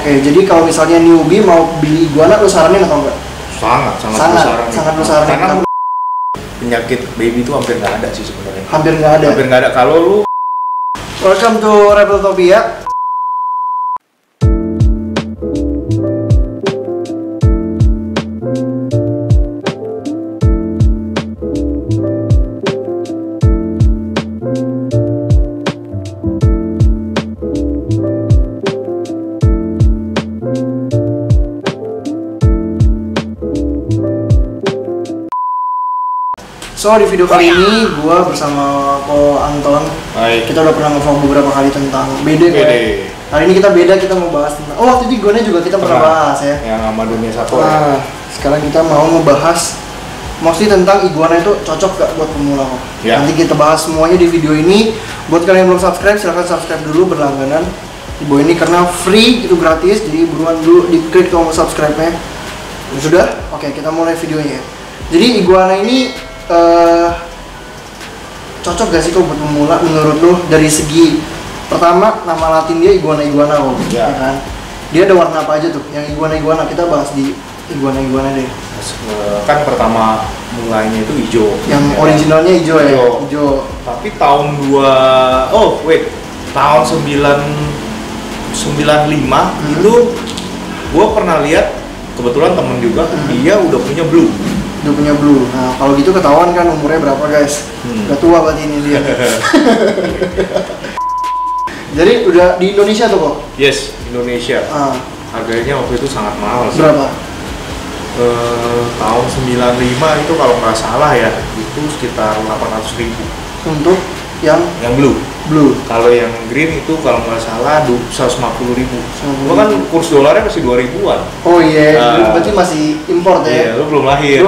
Oke, jadi kalau misalnya newbie mau beli iguana, lu saranin atau enggak? Sangat lu saranin. Karena penyakit baby itu hampir nggak ada sih sebenarnya. Hampir nggak ada. Kalau lu welcome to Rebeltopia. So di video kali ini gua bersama Ko Anton. Hai. Kita udah pernah nge-vlog beberapa kali tentang BD. Hari ini kita mau bahas tentang waktu itu iguana juga kita pernah bahas ya. Yang sama dunia satwa. Nah, sekarang kita mau ngebahas mostly tentang iguana itu cocok gak buat pemula. Ya. Nanti kita bahas semuanya di video ini. Buat kalian yang belum subscribe, silahkan subscribe dulu berlangganan di bawah ini karena free, itu gratis. Jadi buruan dulu diklik tombol subscribe-nya. Sudah? Oke, kita mulai videonya. Jadi iguana ini cocok gak sih kok buat pemula menurut lo? Dari segi pertama, nama latin dia iguana kok, ya kan? Dia ada warna apa aja tuh? Yang iguana kita bahas di iguana deh. Kan pertama mulainya itu hijau. Yang originalnya hijau ya? Hijau. Tapi tahun tahun 95 itu gua pernah lihat, kebetulan temen juga dia udah punya blue. Nah, kalau gitu ketahuan kan umurnya berapa, guys? Udah tua berarti ini dia. Jadi udah di Indonesia tuh kok? Yes, Indonesia. Harganya waktu itu sangat mahal sih. Berapa? Tahun 95 itu kalau nggak salah ya, itu sekitar 800.000. Untuk yang blue. Kalau yang green itu kalau nggak salah 150.000. Lo kan kurs dolarnya masih 2000-an. Oh iya, berarti masih import ya? Iya, lo belum lahir.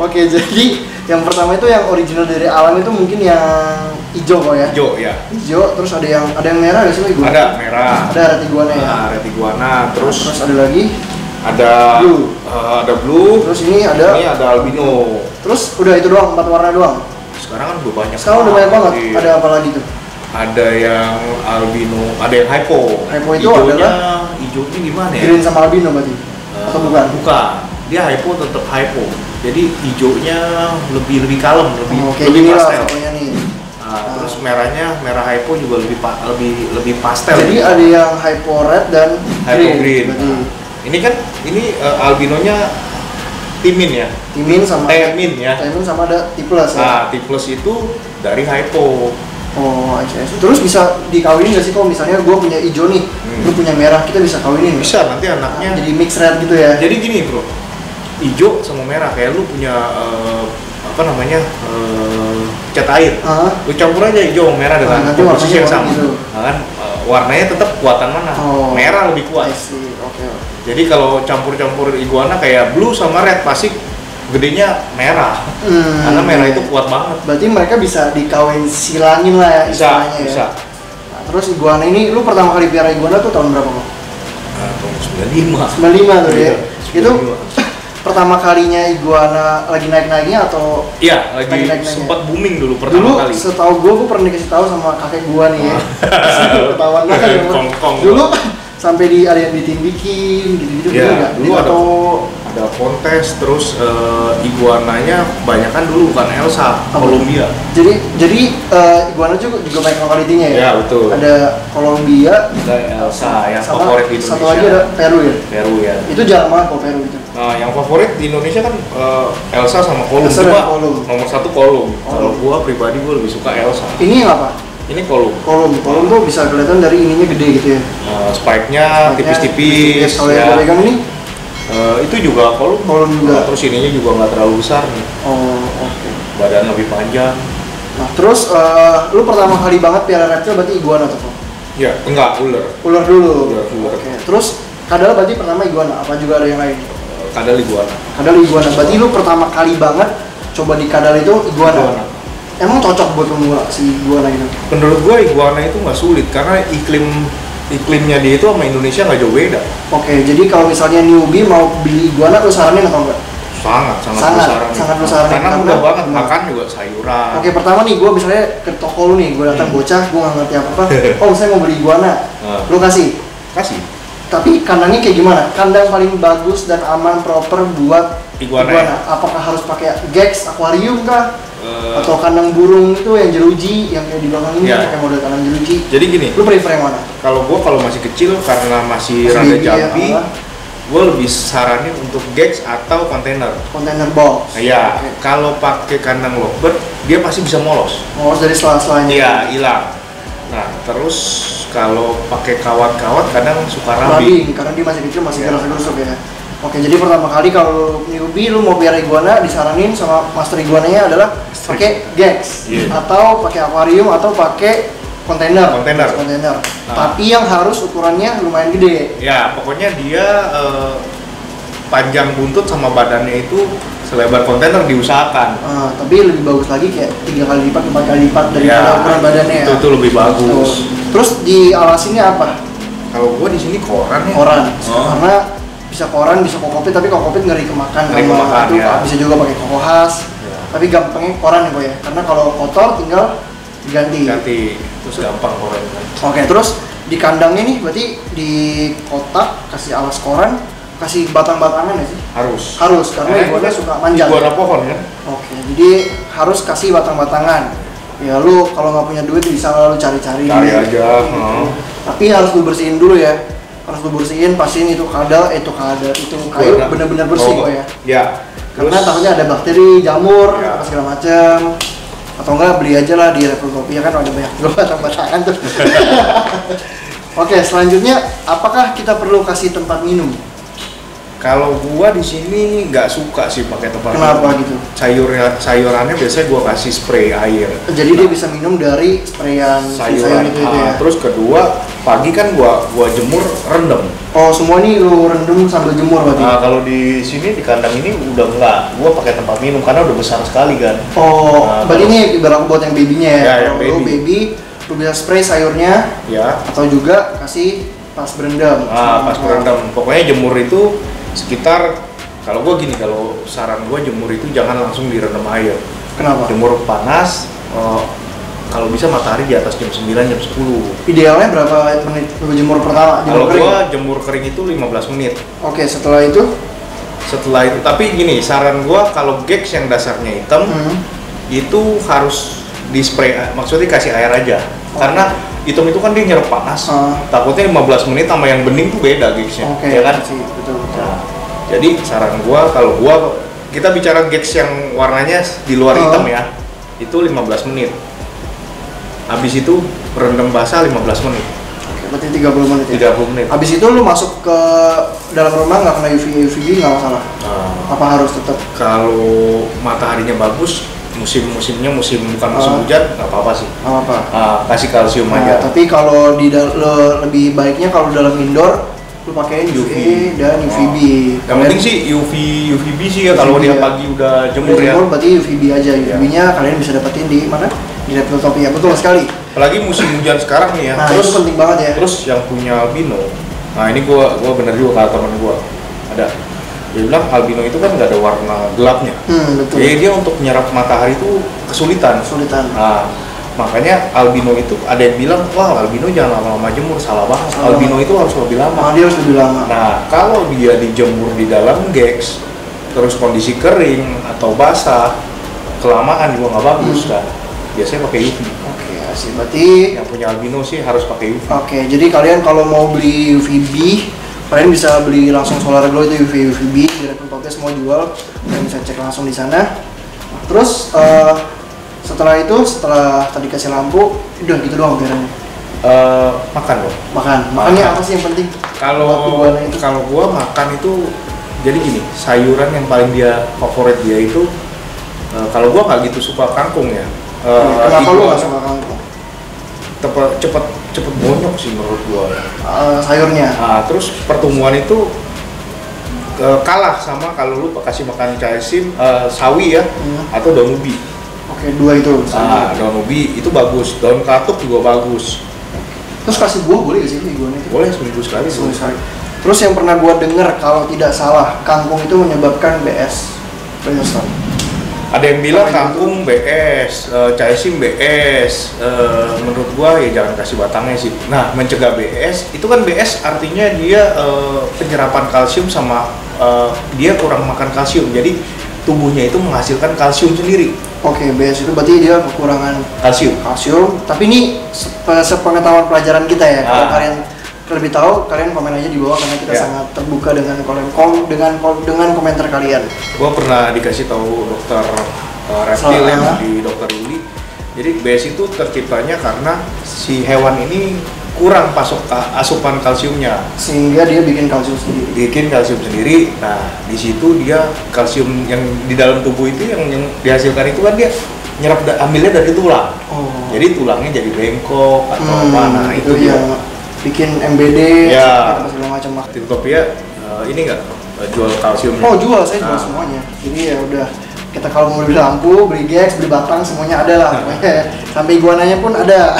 Oke, jadi yang pertama itu yang original dari alam itu mungkin yang hijau kok ya? Hijau ya. Hijau, terus ada yang merah nggak sih iguana? Ada merah. Ada red iguana ya? Red iguana, terus ada lagi? Ada blue. Terus ini ada albino. Terus udah itu doang, 4 warna doang? Sekarang kan udah banyak. Sekarang udah banyak banget. Iya. Ada apa lagi tuh? Ada yang albino, ada yang hypo. Hypo itu adalah hijaunya gimana ya? Green sama albino berarti? Atau bukan? Bukan. Dia hypo, tetap hypo. Jadi hijaunya lebih kalem, lebih pastel. Terus merah hypo juga lebih pastel. Jadi gitu. Ada yang hypo red dan hypo green. Ini kan albinonya Timin ya? Timin sama ada T-plus ya? T-plus itu dari hypo. Oh, terus bisa dikawinin nggak sih kalau misalnya gue punya hijau nih, lu punya merah, kita bisa kawinin? Bisa, nanti anaknya jadi mix red gitu ya? Jadi gini bro, hijau sama merah, kayak lu punya cat air, lu campur aja hijau sama merah dengan komposisi yang sama gitu. Kan warnanya tetap kuatan mana? Merah lebih kuat. Jadi kalau campur-campur iguana kayak blue sama red pasti gedenya merah. Karena merah itu kuat banget. Berarti mereka bisa dikawin silangin lah ya istilahnya. Bisa. Nah, terus iguana ini lu pertama kali piara iguana tuh tahun berapa kok? Tahun 95 tuh ya. Itu pertama kalinya iguana lagi naik-naiknya atau? Iya, lagi sempat booming dulu pertama kali. Setahu gue pernah dikasih tahu sama kakek gua nih ya. Ketahuan banget. Dulu sampai ada yang ditindikin gitu-gitu ya, dulu ada kontes, terus iguananya kebanyakan dulu bukan Elsa, Columbia. Jadi iguana juga banyak lokalitinya ya? Ya betul. Ada Columbia, ada Elsa yang favorit di Indonesia. Satu lagi ada Peru ya? Peru ya. Itu jarang banget kok Peru itu. Nah, yang favorit di Indonesia kan Elsa sama Kolum. Nomor 1 Kolum. Kalau gua pribadi gua lebih suka Elsa. Ini yang apa? Ini kolum. Kolum tuh bisa kelihatan dari ininya gede gitu ya. Spike-nya tipis-tipis. Kalau yang pegang ini? Itu juga kolum juga. Terus ininya juga nggak terlalu besar nih. Oh, oke. Badan lebih panjang. Nah, terus lu pertama kali banget piara reptil berarti iguana tuh? Ya, enggak, ular. Ular dulu. Ular. Oke. Terus kadal berarti pertama iguana, apa juga ada yang lain? Kadal iguana. Berarti lu pertama kali banget coba di kadal itu iguana. Emang cocok buat pemula si iguana itu? Menurut gua iguana itu nggak sulit karena iklimnya dia itu sama Indonesia nggak jauh beda. Oke, jadi kalau misalnya newbie mau beli iguana, lu saranin atau enggak? Sangat lu saranin. Karena mudah banget makan juga sayuran. Oke, pertama nih gua misalnya ke toko lu nih, gua datang bocah, gua nggak ngerti apa-apa. Oh, saya mau beli iguana. Lu kasih? Kasih. Tapi kandangnya kayak gimana? Kandang paling bagus dan aman proper buat iguana. Apakah harus pakai gex, akuarium kah? Atau kandang burung itu yang jeruji, yang kayak di belakang ini pakai model kandang jeruji. Jadi gini, lu prefer yang mana? Kalau masih kecil karena masih rada jambi, gue lebih saranin untuk gex atau kontainer. Kontainer box. Iya. Okay. Kalau pakai kandang lovebird, dia pasti bisa molos. Molos dari sela-selanya. Iya, hilang. Nah, terus kalau pakai kawat-kawat kadang suka rabing karena dia masih kecil, masih gerus-gerusuk ya. Oke, jadi pertama kali kalau newbie lu mau biar iguana, disaranin sama master iguananya adalah pakai gex atau pakai akuarium atau pakai kontainer. Kontainer. Tapi yang harus ukurannya lumayan gede. Ya, pokoknya dia panjang buntut sama badannya itu selebar kontainer diusahakan. Tapi lebih bagus lagi kayak 3 kali lipat, 4 kali lipat dari ukuran badannya. Itu lebih bagus. Terus di alasinnya apa? Kalau gua di sini koran ya. Koran. Karena bisa koran, bisa kokopit, tapi kokopit ngeri kemakan. Bisa juga pakai koko khas. Tapi gampangnya koran ya Boy ya. Karena kalau kotor tinggal diganti. Terus gampang koran kan. Oke, terus di kandangnya nih berarti di kotak kasih alas koran, kasih batang-batangan ya sih? Harus karena iguana suka manjat. Iguana pohon kan? Oke, jadi harus kasih batang-batangan. Ya lu kalau nggak punya duit bisa lalu cari-cari. Cari aja. Tapi harus lu bersihin dulu ya. Harus lu bersihin, pastiin itu kayu benar-benar bersih kok ya. Ya. Karena takutnya ada bakteri, jamur, apa segala macam. Atau enggak beli aja lah di Repultopia kan ada banyak juga batang-batangan tuh. Oke, selanjutnya apakah kita perlu kasih tempat minum? Kalau gua di sini nggak suka sih pakai tempat minum. Kenapa gitu? Sayurannya biasanya gua kasih spray air. Jadi dia bisa minum dari sprayan sayuran itu ya. Terus kedua, pagi kan gua jemur rendem. Oh, semua ini lu rendem sambil jemur berarti? Kalau di sini di kandang ini udah enggak, gua pakai tempat minum karena udah besar sekali kan. Oh, berarti ini ibarat buat yang babynya ya? Yang baby, lu bisa spray sayurnya, atau juga kasih pas berendam. Pas berendam. Pokoknya jemur itu sekitar, kalau saran gue jemur itu jangan langsung direndam air. Kenapa? Jemur panas, kalau bisa matahari di atas jam 9, jam 10. Idealnya berapa menit jemur pertama? Kalau gue jemur kering itu 15 menit. Oke, setelah itu, tapi gini, saran gue kalau gex yang dasarnya hitam, itu harus di spray, maksudnya kasih air aja. Karena hitam itu kan dia nyerap panas, takutnya 15 menit sama yang bening tuh beda gex-nya, ya kan? Betul. Nah, jadi saran gua, kalau kita bicara gex yang warnanya di luar hitam ya, itu 15 menit. Habis itu berendam basah 15 menit. Oke, berarti 30 menit ya? 30 menit. Habis itu lu masuk ke dalam rumah nggak kena UVB nggak masalah? Apa harus tetap? Kalau mataharinya bagus, musim-musimnya bukan musim hujan, nggak apa-apa sih. Kasih kalsium aja. Tapi kalau lebih baiknya kalau dalam indoor lu pakein UV dan UVB. Yang penting sih UVB sih ya kalau dia pagi udah jemur ya. Berarti UVB aja. UVB-nya kalian bisa dapetin di mana? Di Repultopia. Betul sekali. Apalagi musim hujan sekarang nih ya. Terus itu penting banget ya. Terus yang punya albino. Nah, ini gua bener juga kata teman gua. Ada. Dia bilang albino itu kan nggak ada warna gelapnya. Betul. Jadi dia untuk menyerap matahari itu kesulitan. Nah, makanya albino itu ada yang bilang, wah albino jangan lama-lama jemur, salah banget. Albino itu harus lebih lama. Dia harus lebih lama. Nah, kalau dia dijemur di dalam gex, terus kondisi kering atau basah, kelamaan juga nggak bagus kan. Biasanya pakai UV. Oke, asik. Berarti yang punya albino sih harus pakai UV. Oke, jadi kalian kalau mau beli UVB, kalian bisa beli langsung Solar Glow itu UVB di Repultopia semua jual. Kalian bisa cek langsung di sana. Terus setelah tadi kasih lampu, udah gitu doang biarannya. Makan dong. Makannya apa sih yang penting? Kalau gua makan itu, jadi gini, sayuran yang paling favorit dia itu, kalau gua nggak gitu suka kangkung ya. Kenapa lu nggak suka kangkung? Cepet bonyok sih menurut gua. Sayurnya. Terus pertumbuhan itu kalah sama kalau lu kasih makan caisim, sawi ya, atau daun ubi. Oke, dua itu. Daun ubi itu bagus, daun katuk juga bagus. Terus kasih buah boleh gak sih iguana itu? Boleh, seminggu sekali. Terus yang pernah gua dengar kalau tidak salah, kangkung itu menyebabkan BS, brainstorm. Ada yang bilang kangkung BS, caisim BS. Menurut gua ya jangan kasih batangnya sih. Nah, mencegah BS itu kan BS artinya dia penyerapan kalsium sama dia kurang makan kalsium. Jadi tubuhnya itu menghasilkan kalsium sendiri. Oke, BS itu berarti dia kekurangan kalsium. Tapi ini sepengetahuan pelajaran kita ya. Kalau kalian lebih tahu, kalian komen aja di bawah karena kita sangat terbuka dengan komentar kalian. Gua pernah dikasih tahu dokter reptil di Dokter Yuli. Jadi BS itu terciptanya karena si hewan ini kurang asupan kalsiumnya, sehingga dia bikin kalsium sendiri. Nah, di situ dia kalsium yang di dalam tubuh itu yang dihasilkan itu kan dia ambilnya dari tulang. Jadi tulangnya jadi bengkok atau mana itu dia bikin MBD ya, segala macam. Tiltopia ini nggak jual kalsium? Oh, jual, saya jual semuanya. Jadi ya udah, kita kalau mau beli lampu, beli gex, beli batang, semuanya ada lah. Sampai iguananya pun ada.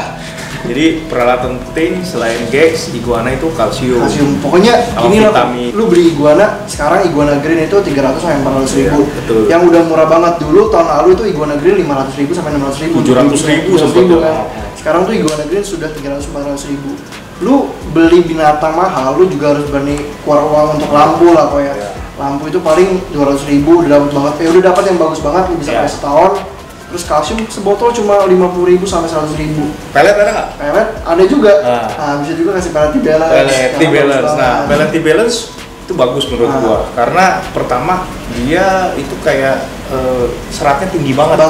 Jadi peralatan penting selain gex, iguana itu kalsium. Pokoknya ini lu beli iguana sekarang, iguana green itu 300 sampai 400 ribu. Betul. Yang udah murah banget dulu tahun lalu itu iguana green 500 ribu sampai 600 ribu. 700 ribu kan. Sekarang tuh iguana green sudah 300-400 ribu. Lu beli binatang mahal, lu juga harus berani keluar uang untuk lampu lah kok ya. Lampu itu paling 200 ribu udah dapat banget. Ya udah dapat yang bagus banget, lu bisa pakai setahun. Terus kalsium sebotol cuma 50 ribu sampai 100 ribu. Pelet ada nggak? Pelet ada juga. Nah, bisa juga kasih pelet T-Balance. Nah, pelet T-Balance itu bagus menurut gua. Karena pertama dia itu kayak seratnya tinggi banget.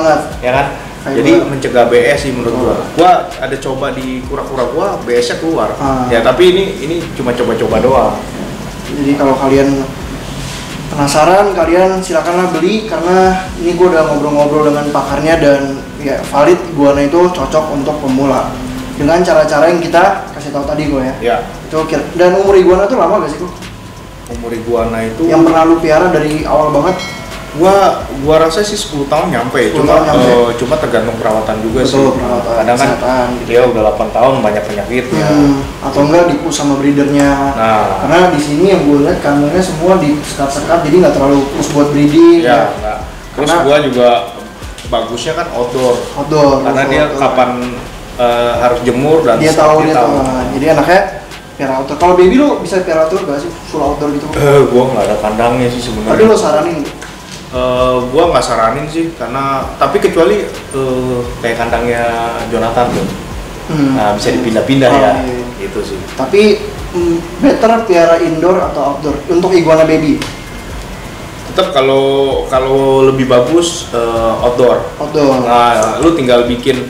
Ya kan? Jadi mencegah BS sih menurut gua. Gua ada coba di kura-kura gua, BS-nya keluar. Ya tapi ini cuma coba-coba doang. Jadi kalau kalian penasaran, kalian silakanlah beli karena ini gua udah ngobrol-ngobrol dengan pakarnya dan ya valid iguana itu cocok untuk pemula. Dengan cara-cara yang kita kasih tahu tadi gua ya. Ya. Itu dan umur iguana itu lama gak sih, Ko? Umur iguana itu yang pernah lu piara dari awal banget? Gua rasa sih 10 tahun nyampe ya, cuma tergantung perawatan juga. Betul, sih. Kadang kan dia udah 8 tahun banyak penyakitnya. Atau enggak dipus sama breedernya. Nah, karena di sini yang gue lihat kandangnya semua disekat-sekat jadi nggak terlalu pus buat breeding. Ya, enggak. Terus gua juga bagusnya kan outdoor. Karena dia kapan harus jemur dan dia tahu. Jadi anaknya piara outdoor. Kalau baby lu bisa piara outdoor gak sih? Full outdoor gitu? Gua nggak ada kandangnya sih sebenarnya. Tapi lo saranin? Gua nggak saranin sih, tapi kecuali kayak kandangnya Jonathan tuh, nah bisa dipindah-pindah ya, gitu sih. Tapi better piara indoor atau outdoor untuk iguana baby? Tetap kalau lebih bagus outdoor. Nah, lu tinggal bikin,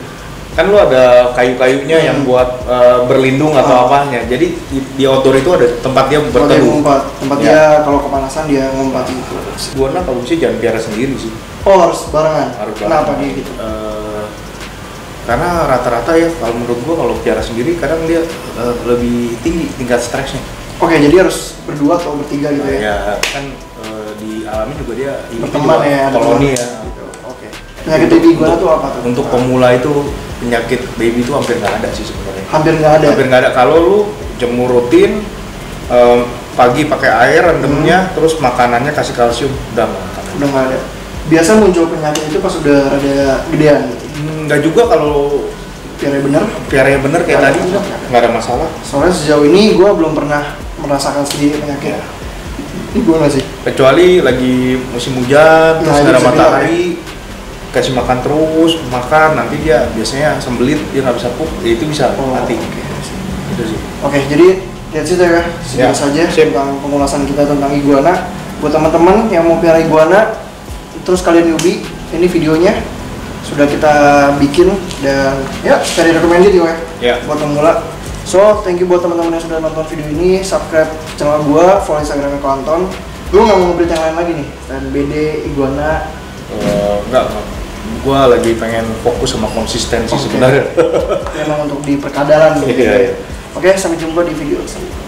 kan lu ada kayu-kayunya yang buat berlindung atau apanya. Jadi di outdoor itu ada tempat dia berteduh. Tempat dia kalau kepanasan dia ngumpet gitu. Iguana kalau bisa jangan piara sendiri sih. Oh, harus barengan. Kenapa dia gitu? Karena rata-rata ya kalau menurut gua kalau piara sendiri kadang dia lebih tinggi tingkat stresnya. Oke, jadi harus berdua atau bertiga gitu ya? Ya kan di alami juga dia berteman ya, koloni ya. Oke. Penyakit baby iguana tuh apa tuh? Untuk pemula itu penyakit baby itu hampir nggak ada sih sebenarnya. Hampir nggak ada. Kalau lu jemur rutin, pagi pakai air rendemnya, terus makanannya kasih kalsium, udah nggak ada. Biasa muncul penyakit itu pas udah rada gedean. Nggak juga kalau piaranya bener kayak tadi nggak ada masalah. Soalnya sejauh ini gue belum pernah merasakan sendiri penyakit. Iguana sih. Kecuali lagi musim hujan, terus nggak ada matahari. Kasih makan terus, nanti dia biasanya sembelit, dia nggak bisa pup, itu bisa mati. Itu sih. Oke, jadi that's it ya, segitu saja tentang pengulasan kita tentang iguana. Buat teman-teman yang mau piara iguana, terus kalian newbie, ini videonya sudah kita bikin dan ya very recommended ya buat pemula. So, thank you buat teman-teman yang sudah nonton video ini, subscribe channel gua, follow Instagramnya Anton. Lu nggak mau berita yang lain lagi nih, dan BD iguana? Enggak. Gua lagi pengen fokus sama konsistensi sebenarnya. Memang untuk di perkadaran gitu. Iya. Oke, sampai jumpa di video selanjutnya.